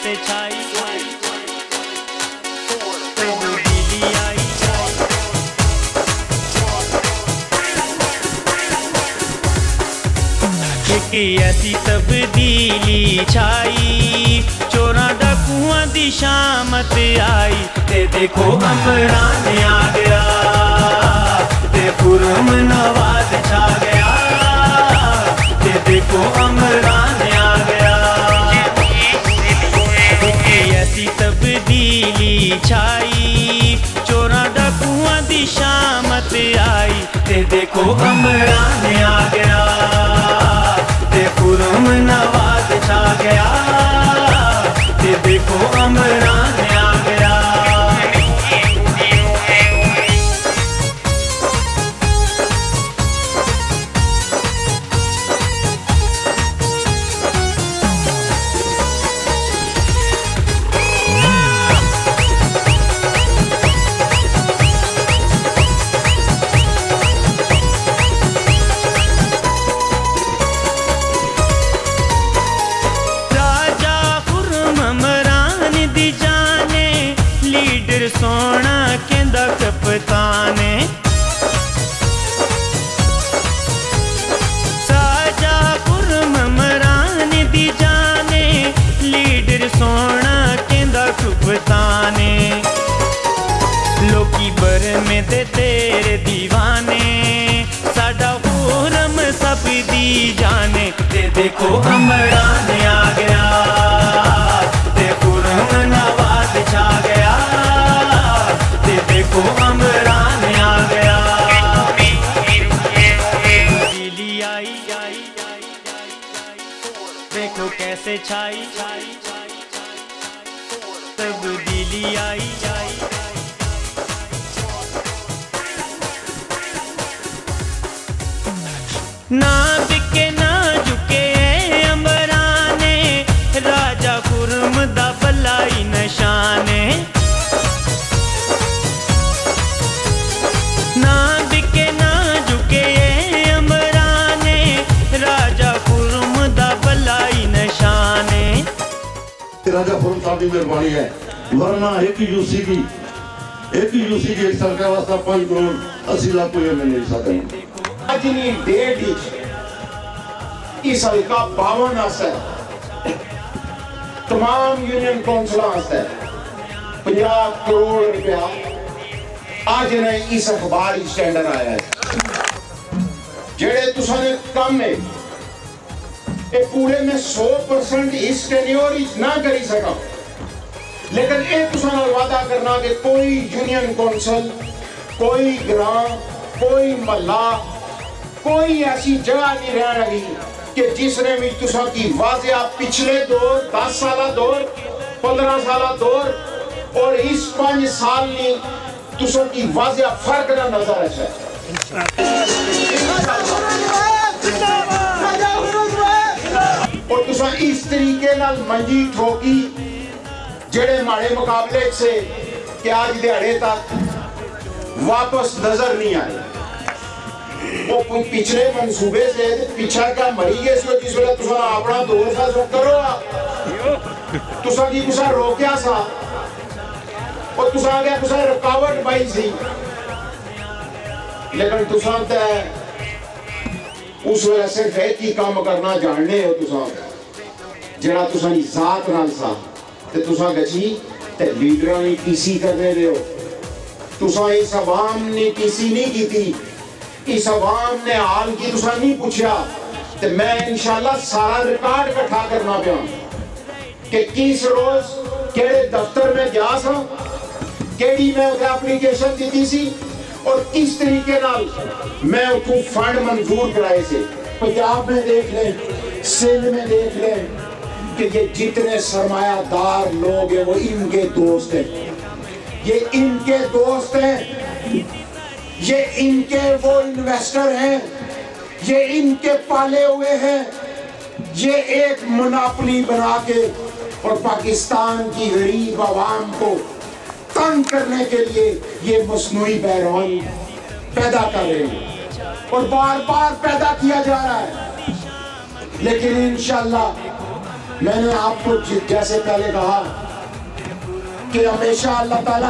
कैसे छाई, तब्दीली आई। एक ऐसी तब्दीली छाई, चोरां डाकुआं दी शामत आई। ते देखो अमरान आ गया, ते खुरम नवाज छा गया। ते देखो अमरान आ गया। एक ऐसी तब्दीली छाई, चोरां डाकुआं दी शामत आई। ते देखो अमरान आ गया, ते खुरम नवाज छा गया। ते देखो अमरान आ गया। सोना कहंदा कप्ताने, साजा खुरमरान दी जाने। लीडर सोना कहंदा कप्ताने, लोकी बरमे दे तेरे दीवाने। साडा खुरम सब दी जाने। ते देखो अमरान आ गया, ते खुरम नवाज छा गया। ते देखो अमरान आ गया। तब्दीली आई, देखो कैसे छाई, तब्दीली आई। ना बिके ना झुके अंबराने, राजा खुरम दा भलाई नशाने। ना बिके ना झुके अंबराने, राजा खुरम दा भलाई नशाने। राजा खुरम साहब की मेहरबानी है, वरना एक यूसी की एक साल का वास्ता 5 करोड़ 80 लाख को मिल नहीं सकते। आज नहीं डेट इस हल्का 52 तमाम यूनियन कौंसिल 50 करोड़ रुपया आज ने इस अखबार स्टैंडर आया है। जेड़े तुसाने कम है ये पूरे में 100% इस टेन्योर ना करी सका, लेकिन एक तुसाना वादा करना कि कोई यूनियन कौंसिल, कोई ग्रां, कोई महला, कोई ऐसी जगह नहीं रह रही कि जिसने भी तुसा की वाजिया पिछले दौर 10 साल दौर 15 साल दौर और इस 5 साल में तुसा की वाजिया फर्क ना नजर आए। और तुसा इस तरीके नाल मंजी ठोकी जेड़े माड़े मुकाबले से कि आज दिहाड़े तक वापस नजर नहीं आए। वो पिछले मंसूबे से पीछा क्या मरी गए जिस वे तुसा अपना दौर सा सो करो तुसा की तुसा रोकया सा और तुसा आ गया तुसा रुकावट पाई सी, लेकिन तुसा ते उस वेले सिर्फ एक ही काम करना जानने हो तुसा जेड़ा तुसा दी जात नाल सा ते तुसा गची ते लीडरां नी पीसी करने दे हो। तुसा इस अवाम ने पीसी नहीं कीती, इस अवाम ने हाल की तुसा नहीं पूछा। तो मैं इंशाल्लाह सारा रिकॉर्ड इकट्ठा करना पिया कि किस रोज केड़े दफ्तर में गया सा, केड़ी मैं उसे एप्लीकेशन दी सी और किस तरीके नाल मैं उसको फंड मंजूर कराए से। पंजाब में देख लें, सिंध में देख लें कि ये जितने सरमायादार लोग हैं वो इनके दोस्त हैं, ये इनके दोस्त हैं, ये इनके वो इन्वेस्टर हैं, ये इनके पाले हुए हैं। ये एक मोनोपोली बना के और पाकिस्तान की गरीब आवाम को तंग करने के लिए ये मस्नूई बहरान पैदा कर रहे हैं और बार बार पैदा किया जा रहा है। लेकिन इंशाल्लाह मैंने आपको जैसे पहले कहा कि हमेशा अल्लाह ताला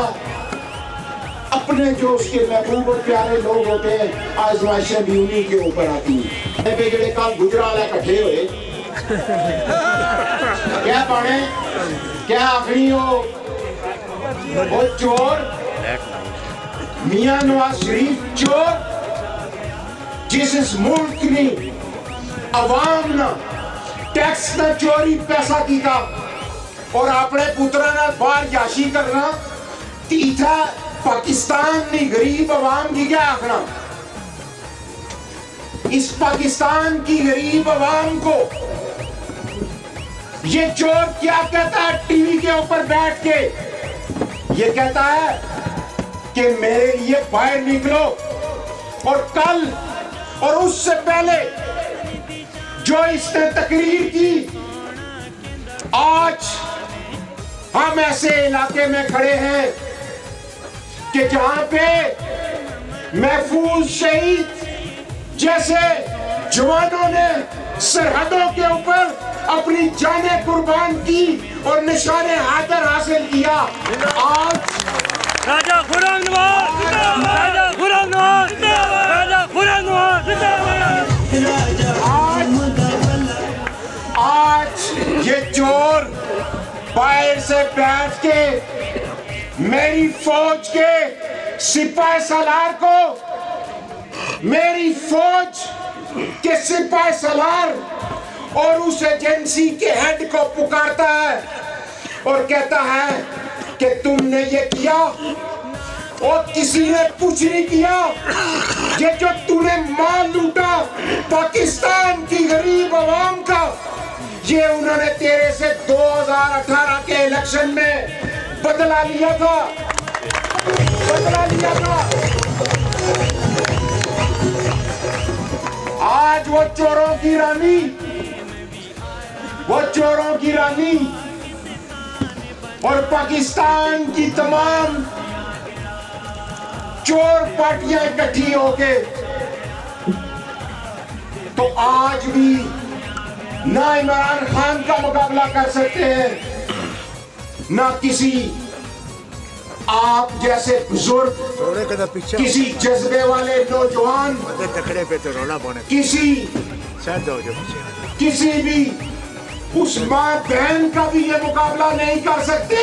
अपने जो उसके महबूब और प्यारे लोग होते हैं आजमाइशें भी उन्हीं के ऊपर आती हैं। जेड़े कल गुजराल इकट्ठे हुए क्या पढ़े क्या आखिरी हो वो चोर मियां नवाज शरीफ चोर जिस इस मुल्क ने अवाम ना टैक्स ना चोरी पैसा कीता और अपने पुत्रा ना बाहर याशी करना तीथा पाकिस्तान ने गरीब अवाम की क्या आखना। इस पाकिस्तान की गरीब अवाम को ये चोर क्या कहता है टीवी के ऊपर बैठ के? ये कहता है कि मेरे लिए बाहर निकलो। और कल और उससे पहले जो इसने तकरीर की, आज हम ऐसे इलाके में खड़े हैं कि जहां पे महफूज शहीद जैसे जवानों ने सरहदों के ऊपर अपनी जानें कुर्बान की और निशाने हैदर हासिल किया। आज राजा खुर्रम नवाज जिंदाबाद, राजा खुर्रम नवाज जिंदाबाद, राजा खुर्रम नवाज जिंदाबाद। आज ये चोर बाहर से बैठ के मेरी फौज के सिपाही सालार को, मेरी फौज के सिपाही सालार और उस एजेंसी के हेड को पुकारता है और कहता है कि तुमने ये किया और किसी ने कुछ नहीं किया। ये जो तूने माल लूटा पाकिस्तान की गरीब आवाम का, ये उन्होंने तेरे से 2018 के इलेक्शन में बदला लिया था, बदला लिया था। आज वो चोरों की रानी, वो चोरों की रानी और पाकिस्तान की तमाम चोर पार्टियां इकट्ठी होके तो आज भी ना इमरान खान का मुकाबला कर सकते हैं, ना किसी आप जैसे बुजुर्ग, किसी जज्बे वाले नौजवान, किसी भी उस मां बहन का भी ये मुकाबला नहीं कर सकते।